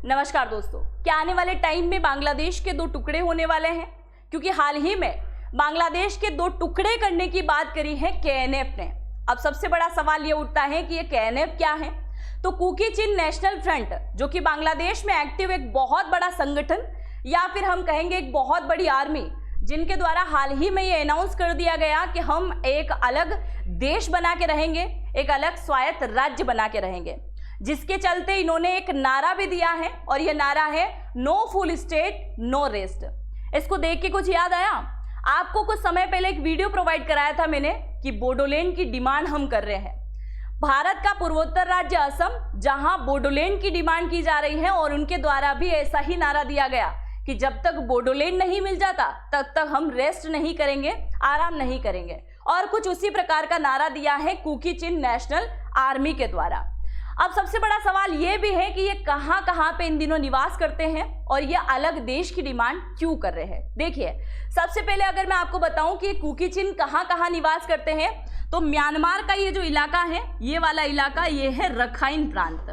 नमस्कार दोस्तों, क्या आने वाले टाइम में बांग्लादेश के दो टुकड़े होने वाले हैं? क्योंकि हाल ही में बांग्लादेश के दो टुकड़े करने की बात करी है केएनएफ ने। अब सबसे बड़ा सवाल ये उठता है कि ये केएनएफ क्या है? तो कुकी चिन नेशनल फ्रंट, जो कि बांग्लादेश में एक्टिव एक बहुत बड़ा संगठन या फिर हम कहेंगे एक बहुत बड़ी आर्मी, जिनके द्वारा हाल ही में ये अनाउंस कर दिया गया कि हम एक अलग देश बना के रहेंगे, एक अलग स्वायत्त राज्य बना के रहेंगे, जिसके चलते इन्होंने एक नारा भी दिया है और यह नारा है no full state no rest. इसको देख के कुछ याद आया? आपको कुछ समय पहले एक वीडियो प्रोवाइड कराया था मैंने कि बोडोलैंड की डिमांड हम कर रहे हैं। भारत का पूर्वोत्तर राज्य असम, जहां बोडोलैंड की डिमांड की जा रही है और उनके द्वारा भी ऐसा ही नारा दिया गया कि जब तक बोडोलैंड नहीं मिल जाता तब तक हम रेस्ट नहीं करेंगे, आराम नहीं करेंगे। और कुछ उसी प्रकार का नारा दिया है कुकी चिन नेशनल आर्मी के द्वारा। अब सबसे बड़ा सवाल ये भी है कि ये कहां कहां पे इन दिनों निवास करते हैं और ये अलग देश की डिमांड क्यों कर रहे हैं। देखिए, सबसे पहले अगर मैं आपको बताऊं कि कुकी चिन कहां कहां निवास करते हैं, तो म्यांमार का ये जो इलाका है, ये वाला इलाका, ये है रखाइन प्रांत।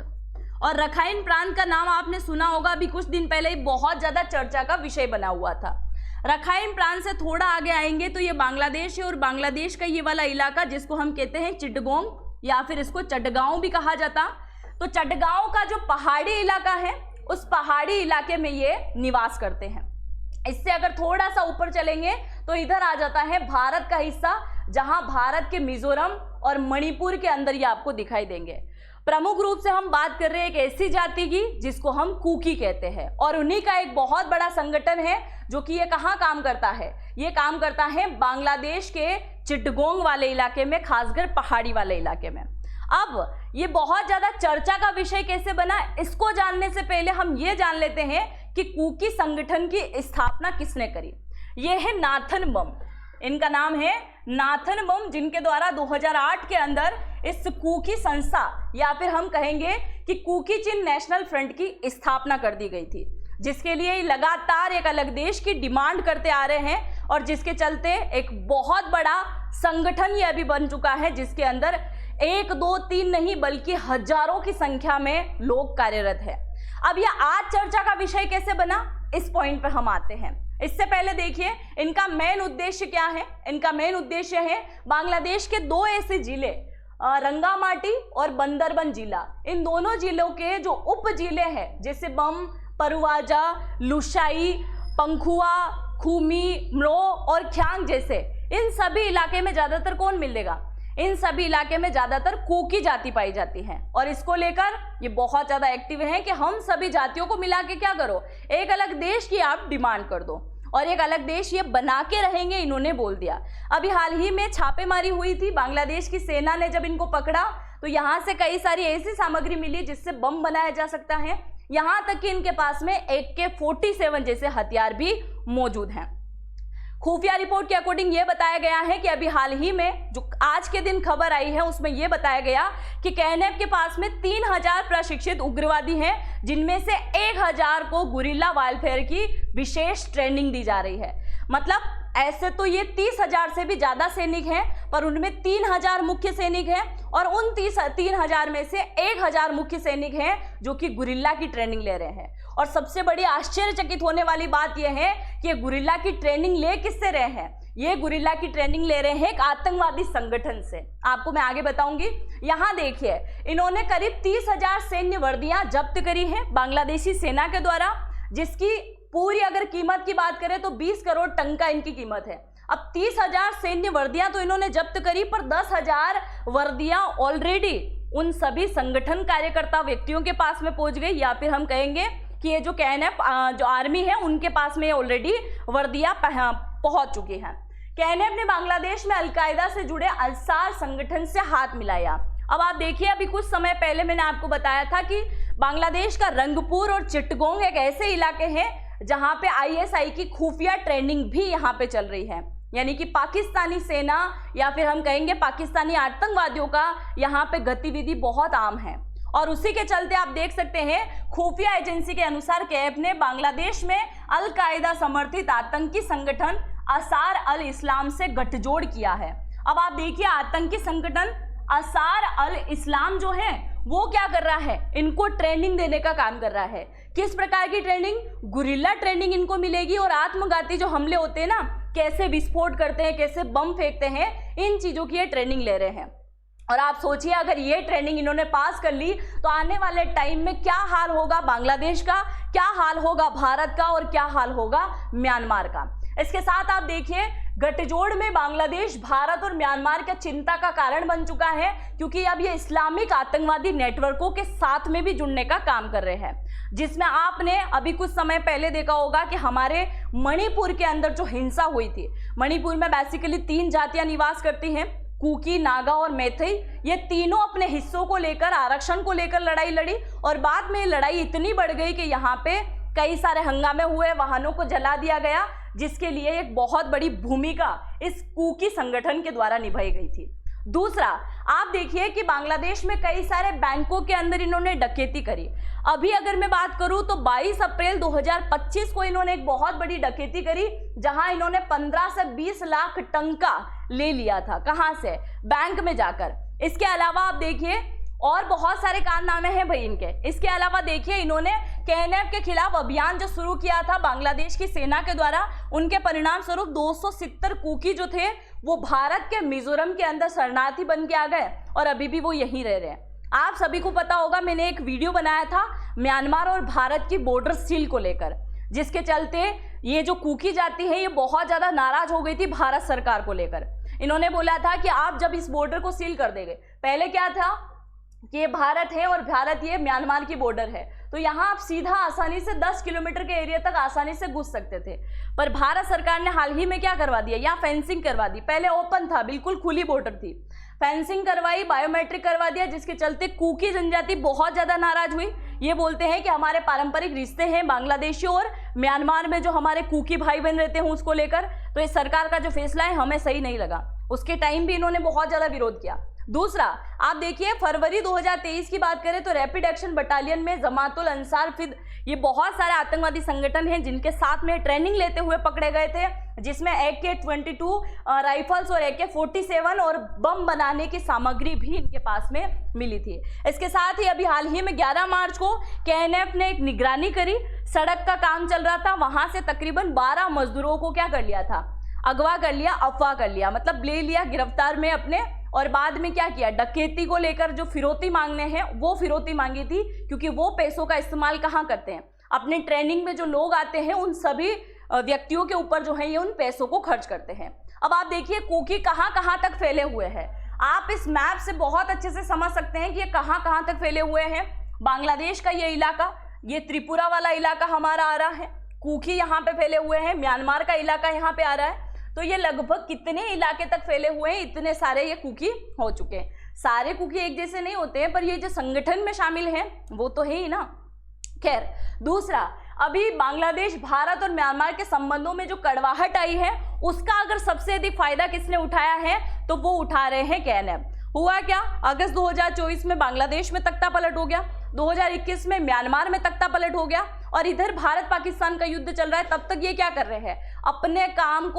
और रखाइन प्रांत का नाम आपने सुना होगा, अभी कुछ दिन पहले बहुत ज्यादा चर्चा का विषय बना हुआ था। रखाइन प्रांत से थोड़ा आगे आएंगे तो ये बांग्लादेश है, और बांग्लादेश का ये वाला इलाका जिसको हम कहते हैं चिटगोंग या फिर इसको चटगांव भी कहा जाता। तो चटगांव का जो पहाड़ी इलाका है, उस पहाड़ी इलाके में ये निवास करते हैं। इससे अगर थोड़ा सा ऊपर चलेंगे तो इधर आ जाता है भारत का हिस्सा, जहां भारत के मिजोरम और मणिपुर के अंदर ये आपको दिखाई देंगे। प्रमुख रूप से हम बात कर रहे हैं एक ऐसी जाति की जिसको हम कुकी कहते हैं, और उन्हीं का एक बहुत बड़ा संगठन है जो कि ये कहाँ काम करता है, ये काम करता है बांग्लादेश के चिटगोंग वाले इलाके में, खासकर पहाड़ी वाले इलाके में। अब ये बहुत ज्यादा चर्चा का विषय कैसे बना, इसको जानने से पहले हम ये जान लेते हैं कि कुकी संगठन की स्थापना किसने करी। ये है नाथन बम, इनका नाम है नाथन बम, जिनके द्वारा 2008 के अंदर इस कुकी संस्था या फिर हम कहेंगे कि कुकी चिन नेशनल फ्रंट की स्थापना कर दी गई थी, जिसके लिए लगातार एक अलग देश की डिमांड करते आ रहे हैं और जिसके चलते एक बहुत बड़ा संगठन ये अभी बन चुका है, जिसके अंदर 1, 2, 3 नहीं बल्कि हजारों की संख्या में लोग कार्यरत है। अब यह आज चर्चा का विषय कैसे बना, इस पॉइंट पर हम आते हैं। इससे पहले देखिए इनका मेन उद्देश्य क्या है। इनका मेन उद्देश्य है बांग्लादेश के दो ऐसे जिले, रंगामाटी और बंदरबन जिला, इन दोनों जिलों के जो उप जिले हैं, जैसे बम, परवाजा, लुशाई, पंखुआ, खूमी, म्रो और ख्यांग जैसे, इन सभी इलाके में ज्यादातर कौन मिलेगा? इन सभी इलाके में ज्यादातर कुकी जाति पाई जाती है, और इसको लेकर ये बहुत ज्यादा एक्टिव है कि हम सभी जातियों को मिला के क्या करो, एक अलग देश की आप डिमांड कर दो और एक अलग देश ये बना के रहेंगे, इन्होंने बोल दिया। अभी हाल ही में छापेमारी हुई थी, बांग्लादेश की सेना ने जब इनको पकड़ा तो यहाँ से कई सारी ऐसी सामग्री मिली जिससे बम बनाया जा सकता है, यहाँ तक कि इनके पास में AK-47 जैसे हथियार भी मौजूद हैं। खुफिया रिपोर्ट के अकॉर्डिंग ये बताया गया है कि अभी हाल ही में जो आज के दिन खबर आई है उसमें यह बताया गया कि केएनएफ के पास में 3000 प्रशिक्षित उग्रवादी हैं, जिनमें से 1000 को गुरिल्ला वारफेयर की विशेष ट्रेनिंग दी जा रही है। मतलब ऐसे तो ये 30,000 से भी ज्यादा सैनिक हैं, पर उनमें 3000 मुख्य सैनिक हैं और उन 3000 में से 1000 मुख्य सैनिक हैं जो कि गुरिल्ला की ट्रेनिंग ले रहे हैं। और सबसे बड़ी आश्चर्यचकित होने वाली बात यह है कि ये गुरिल्ला की ट्रेनिंग ले किससे रहे हैं? ये गुरिल्ला की ट्रेनिंग ले रहे हैं एक आतंकवादी संगठन से। आपको मैं आगे बताऊंगी। यहाँ देखिए, इन्होंने करीब 30,000 सैन्य वर्दियां जब्त करी है बांग्लादेशी सेना के द्वारा, जिसकी पूरी अगर कीमत की बात करें तो 20 करोड़ टंका इनकी कीमत है। अब 30,000 सैन्य वर्दियां तो इन्होंने जब्त करी, पर 10,000 वर्दियां ऑलरेडी उन सभी संगठन कार्यकर्ता व्यक्तियों के पास में पहुंच गई, या फिर हम कहेंगे कि ये जो केएनएफ जो आर्मी है उनके पास में ऑलरेडी वर्दियां पहुंच चुकी हैं। केएनएफ ने बांग्लादेश में अलकायदा से जुड़े अंसार संगठन से हाथ मिलाया। अब आप देखिए, अभी कुछ समय पहले मैंने आपको बताया था कि बांग्लादेश का रंगपुर और चिटगोंग एक ऐसे इलाके हैं जहां पे ISI की खुफिया ट्रेनिंग भी यहाँ पे चल रही है, यानी कि पाकिस्तानी सेना या फिर हम कहेंगे पाकिस्तानी आतंकवादियों का यहाँ पे गतिविधि बहुत आम है। और उसी के चलते आप देख सकते हैं, खुफिया एजेंसी के अनुसार केएफ ने बांग्लादेश में अल कायदा समर्थित आतंकी संगठन असार अल इस्लाम से गठजोड़ किया है। अब आप देखिए, आतंकी संगठन असार अल इस्लाम जो है वो क्या कर रहा है, इनको ट्रेनिंग देने का काम कर रहा है। किस प्रकार की ट्रेनिंग? गुरिल्ला ट्रेनिंग इनको मिलेगी और आत्मघाती जो हमले होते हैं ना, कैसे विस्फोट करते हैं, कैसे बम फेंकते हैं, इन चीजों की ये ट्रेनिंग ले रहे हैं। और आप सोचिए अगर ये ट्रेनिंग इन्होंने पास कर ली तो आने वाले टाइम में क्या हाल होगा बांग्लादेश का, क्या हाल होगा भारत का और क्या हाल होगा म्यांमार का। इसके साथ आप देखिए गठजोड़ में बांग्लादेश भारत और म्यांमार का चिंता का कारण बन चुका है, क्योंकि अब ये इस्लामिक आतंकवादी नेटवर्कों के साथ में भी जुड़ने का काम कर रहे हैं, जिसमें आपने अभी कुछ समय पहले देखा होगा कि हमारे मणिपुर के अंदर जो हिंसा हुई थी, मणिपुर में बेसिकली 3 जातियां निवास करती हैं, कुकी, नागा और मैथई। ये तीनों अपने हिस्सों को लेकर, आरक्षण को लेकर लड़ाई लड़ी और बाद में लड़ाई इतनी बढ़ गई कि यहाँ पे कई सारे हंगामे हुए, वाहनों को जला दिया गया, जिसके लिए एक बहुत बड़ी भूमिका इस कुकी संगठन के द्वारा निभाई गई थी। दूसरा, आप देखिए कि बांग्लादेश में कई सारे बैंकों के अंदर इन्होंने डकैती करी। अभी अगर मैं बात करूं तो 22 अप्रैल 2025 को इन्होंने एक बहुत बड़ी डकैती करी, जहां इन्होंने 15 से 20 लाख टंका ले लिया था। कहां से? बैंक में जाकर। इसके अलावा आप देखिए और बहुत सारे कारनामे हैं भाई इनके। इसके अलावा देखिए इन्होंने केएनएफ के खिलाफ अभियान जो शुरू किया था बांग्लादेश की सेना के द्वारा, उनके परिणाम स्वरूप 270 कुकी जो थे वो भारत के मिजोरम के अंदर शरणार्थी बन के आ गए और अभी भी वो यहीं रह रहे हैं। आप सभी को पता होगा मैंने एक वीडियो बनाया था म्यांमार और भारत की बॉर्डर सील को लेकर, जिसके चलते ये जो कुकी जाति है ये बहुत ज्यादा नाराज हो गई थी भारत सरकार को लेकर। इन्होंने बोला था कि आप जब इस बॉर्डर को सील कर देंगे, पहले क्या था कि ये भारत है और भारत ये म्यांमार की बॉर्डर है, तो यहाँ आप सीधा आसानी से 10 किलोमीटर के एरिया तक आसानी से घुस सकते थे। पर भारत सरकार ने हाल ही में क्या करवा दिया, यहाँ फेंसिंग करवा दी। पहले ओपन था, बिल्कुल खुली बॉर्डर थी, फेंसिंग करवाई, बायोमेट्रिक करवा दिया, जिसके चलते कुकी जनजाति बहुत ज्यादा नाराज हुई। ये बोलते हैं कि हमारे पारंपरिक रिश्ते हैं बांग्लादेशी और म्यांमार में जो हमारे कुकी भाई बहन रहते हैं उसको लेकर, तो इस सरकार का जो फैसला है हमें सही नहीं लगा। उसके टाइम भी इन्होंने बहुत ज्यादा विरोध किया। दूसरा, आप देखिए फरवरी 2023 की बात करें तो रैपिड एक्शन बटालियन में जमातुल अंसार फिद, ये बहुत सारे आतंकवादी संगठन हैं जिनके साथ में ट्रेनिंग लेते हुए पकड़े गए थे, जिसमें AK-22 राइफल्स और AK-47 और बम बनाने की सामग्री भी इनके पास में मिली थी। इसके साथ ही अभी हाल ही में 11 मार्च को KNF ने एक निगरानी करी, सड़क का काम चल रहा था, वहां से तकरीबन 12 मजदूरों को क्या कर लिया था, अगवा कर लिया, अफवाह कर लिया, मतलब ले लिया गिरफ्तार में अपने। और बाद में क्या किया, डकैती को लेकर जो फिरौती मांगने हैं वो फिरौती मांगी थी, क्योंकि वो पैसों का इस्तेमाल कहाँ करते हैं, अपने ट्रेनिंग में जो लोग आते हैं उन सभी व्यक्तियों के ऊपर जो है ये उन पैसों को खर्च करते हैं। अब आप देखिए कुकी कहाँ कहाँ तक फैले हुए हैं। आप इस मैप से बहुत अच्छे से समझ सकते हैं कि ये कहाँ कहाँ तक फैले हुए हैं। बांग्लादेश का ये इलाका, ये त्रिपुरा वाला इलाका हमारा आ रहा है, कुकी यहाँ पे फैले हुए हैं, म्यांमार का इलाका यहाँ पे आ रहा है। तो ये लगभग कितने इलाके तक फैले हुए हैं, इतने सारे ये कुकी हो चुके हैं। सारे कुकी एक जैसे नहीं होते हैं, पर ये जो संगठन में शामिल हैं वो तो है ही ना। खैर, दूसरा, अभी बांग्लादेश, भारत और म्यांमार के संबंधों में जो कड़वाहट आई है उसका अगर सबसे अधिक फायदा किसने उठाया है तो वो उठा रहे हैं KNF। हुआ क्या, अगस्त 2024 में बांग्लादेश में तख्ता पलट हो गया, 2021 में म्यांमार में तख्ता पलट हो गया, और इधर भारत पाकिस्तान का युद्ध चल रहा है। तब तक ये क्या कर रहे हैं, अपने काम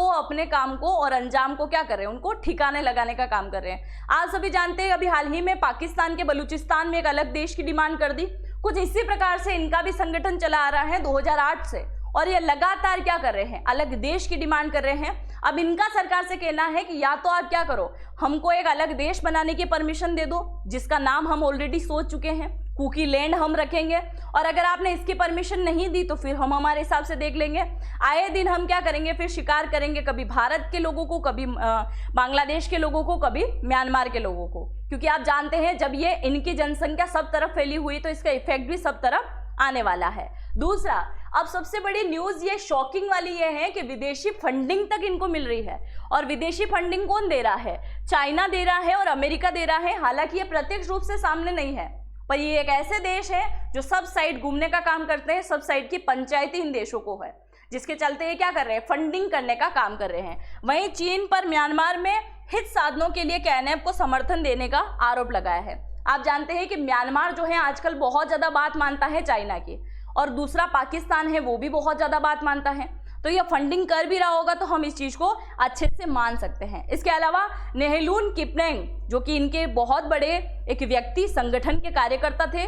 को और अंजाम को क्या कर रहे हैं, उनको ठिकाने लगाने का काम कर रहे हैं। आप सभी जानते हैं अभी हाल ही में पाकिस्तान के बलूचिस्तान में एक अलग देश की डिमांड कर दी। कुछ इसी प्रकार से इनका भी संगठन चला आ रहा है 2008 से, और ये लगातार क्या कर रहे हैं, अलग देश की डिमांड कर रहे हैं। अब इनका सरकार से कहना है कि या तो आप क्या करो, हमको एक अलग देश बनाने की परमिशन दे दो, जिसका नाम हम ऑलरेडी सोच चुके हैं, कुकी लैंड हम रखेंगे, और अगर आपने इसकी परमिशन नहीं दी तो फिर हम हमारे हिसाब से देख लेंगे। आए दिन हम क्या करेंगे, फिर शिकार करेंगे, कभी भारत के लोगों को, कभी बांग्लादेश के लोगों को, कभी म्यांमार के लोगों को, क्योंकि आप जानते हैं जब ये इनकी जनसंख्या सब तरफ फैली हुई तो इसका इफेक्ट भी सब तरफ आने वाला है। दूसरा, अब सबसे बड़ी न्यूज ये शॉकिंग वाली ये है कि विदेशी फंडिंग तक इनको मिल रही है। और विदेशी फंडिंग कौन दे रहा है, चाइना दे रहा है और अमेरिका दे रहा है। हालांकि ये प्रत्यक्ष रूप से सामने नहीं है, पर ये एक ऐसे देश है जो सब साइड घूमने का काम करते हैं, सब साइड की पंचायती इन देशों को है, जिसके चलते ये क्या कर रहे हैं, फंडिंग करने का काम कर रहे हैं। वहीं चीन पर म्यांमार में हित साधनों के लिए KNF को समर्थन देने का आरोप लगाया है। आप जानते हैं कि म्यांमार जो है आजकल बहुत ज्यादा बात मानता है चाइना की, और दूसरा पाकिस्तान है वो भी बहुत ज्यादा बात मानता है। तो ये फंडिंग कर भी रहा होगा तो हम इस चीज़ को अच्छे से मान सकते हैं। इसके अलावा नेहलून किपनेंग, जो कि इनके बहुत बड़े एक व्यक्ति संगठन के कार्यकर्ता थे,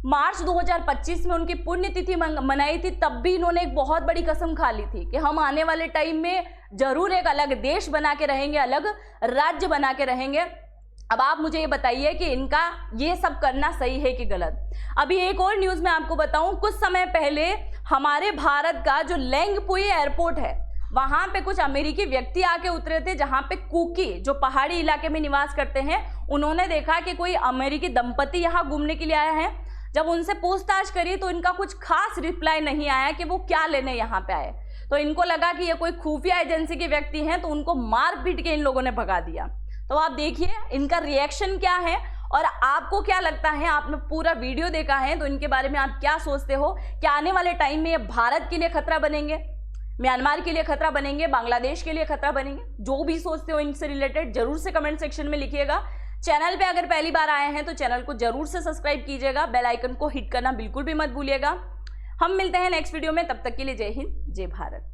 मार्च 2025 में उनकी पुण्यतिथि मनाई थी, तब भी इन्होंने एक बहुत बड़ी कसम खा ली थी कि हम आने वाले टाइम में जरूर एक अलग देश बना के रहेंगे, अलग राज्य बना के रहेंगे। अब आप मुझे ये बताइए कि इनका ये सब करना सही है कि गलत। अभी एक और न्यूज़ मैं आपको बताऊं, कुछ समय पहले हमारे भारत का जो लेंगपुई एयरपोर्ट है, वहां पे कुछ अमेरिकी व्यक्ति आके उतरे थे, जहां पे कुकी जो पहाड़ी इलाके में निवास करते हैं, उन्होंने देखा कि कोई अमेरिकी दंपति यहाँ घूमने के लिए आया है। जब उनसे पूछताछ करी तो इनका कुछ खास रिप्लाई नहीं आया कि वो क्या लेने यहाँ पे आए। तो इनको लगा कि ये कोई खुफिया एजेंसी के व्यक्ति हैं, तो उनको मार पीट के इन लोगों ने भगा दिया। तो आप देखिए इनका रिएक्शन क्या है और आपको क्या लगता है। आपने पूरा वीडियो देखा है तो इनके बारे में आप क्या सोचते हो कि आने वाले टाइम में ये भारत के लिए खतरा बनेंगे, म्यांमार के लिए खतरा बनेंगे, बांग्लादेश के लिए खतरा बनेंगे? जो भी सोचते हो इनसे रिलेटेड जरूर से कमेंट सेक्शन में लिखिएगा। चैनल पे अगर पहली बार आए हैं तो चैनल को जरूर से सब्सक्राइब कीजिएगा, बेल आइकन को हिट करना बिल्कुल भी मत भूलिएगा। हम मिलते हैं नेक्स्ट वीडियो में, तब तक के लिए जय हिंद, जय भारत।